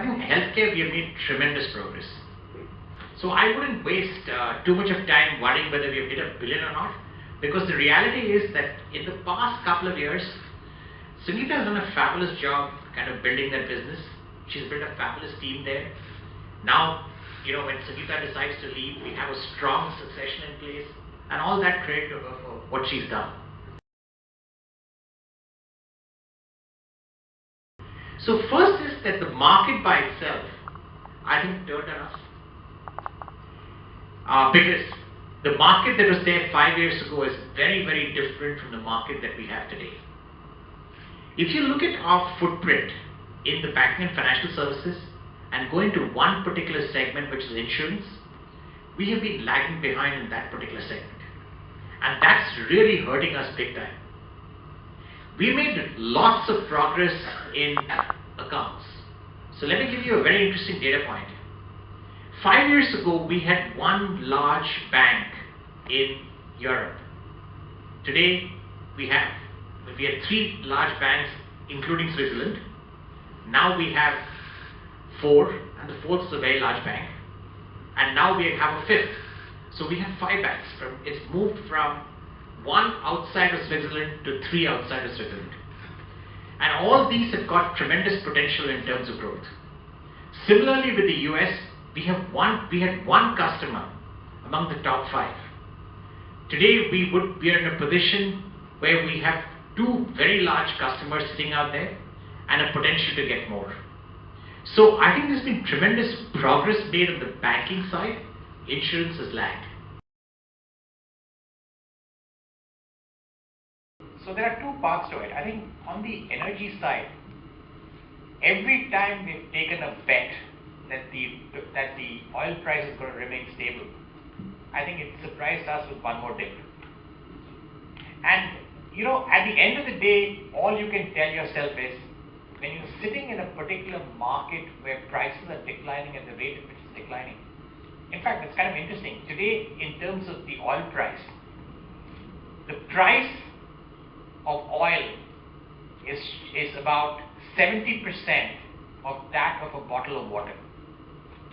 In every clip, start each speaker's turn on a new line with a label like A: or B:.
A: I think healthcare, we have made tremendous progress. So I wouldn't waste too much of time worrying whether we have hit $1 billion or not, because the reality is that in the past couple of years, Sangeeta has done a fabulous job kind of building that business. She's built a fabulous team there. Now, when Sangeeta decides to leave, we have a strong succession in place, and all that credit to her for what she's done. So first is that the market by itself, I think, turned on us. Because the market that was there 5 years ago is very, very different from the market that we have today. If you look at our footprint in the banking and financial services and go into one particular segment, which is insurance, we have been lagging behind in that particular segment. And that's really hurting us big time. We made lots of progress in accounts. So let me give you a very interesting data point. 5 years ago, we had one large bank in Europe. Today, we have 3 large banks, including Switzerland. Now we have 4, and the 4th is a very large bank. And now we have a 5th. So we have 5 banks. It's moved from 1 outside of Switzerland to 3 outside of Switzerland. And all these have got tremendous potential in terms of growth. Similarly with the US, we had one customer among the top 5. Today we are in a position where we have 2 very large customers sitting out there and a potential to get more. So I think there's been tremendous progress made on the banking side. Insurance has lagged. So there are 2 parts to it. I think on the energy side, every time we've taken a bet that the oil price is going to remain stable, I think it surprised us with one more dip. And at the end of the day, all you can tell yourself is, when you're sitting in a particular market where prices are declining at the rate at which it's declining. In fact, it's kind of interesting. Today, in terms of the oil price, the price of oil is about 70% of that of a bottle of water.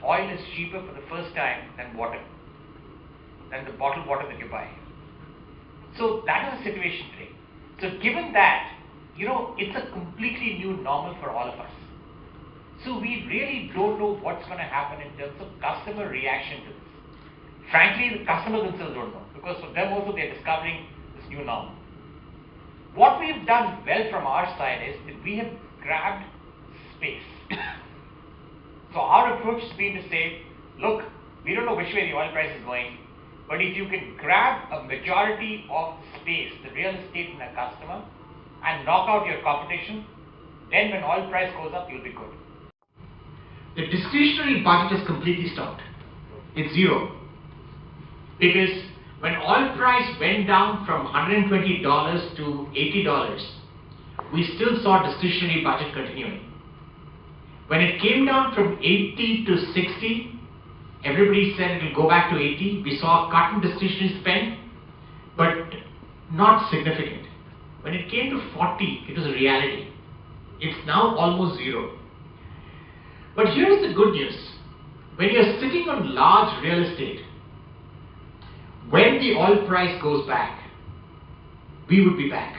A: Oil is cheaper for the first time than the bottled water that you buy. So that is the situation today. So given that, it's a completely new normal for all of us. So we really don't know what's going to happen in terms of customer reaction to this. Frankly, the customers themselves don't know, because for them also they're discovering this new normal. What we've done well from our side is that we have grabbed space. So our approach has been to say, look, we don't know which way the oil price is going, but if you can grab a majority of space, the real estate in a customer, and knock out your competition, then when oil price goes up, you'll be good. The discretionary budget is completely stopped. It's zero. Because when oil price went down from $120 to $80, we still saw discretionary budget continuing. When it came down from 80 to 60, everybody said it will go back to 80. We saw a cut in discretionary spend, but not significant. When it came to 40, it was a reality. It's now almost zero. But here's the good news. When you're sitting on large real estate, when the oil price goes back, we would be back.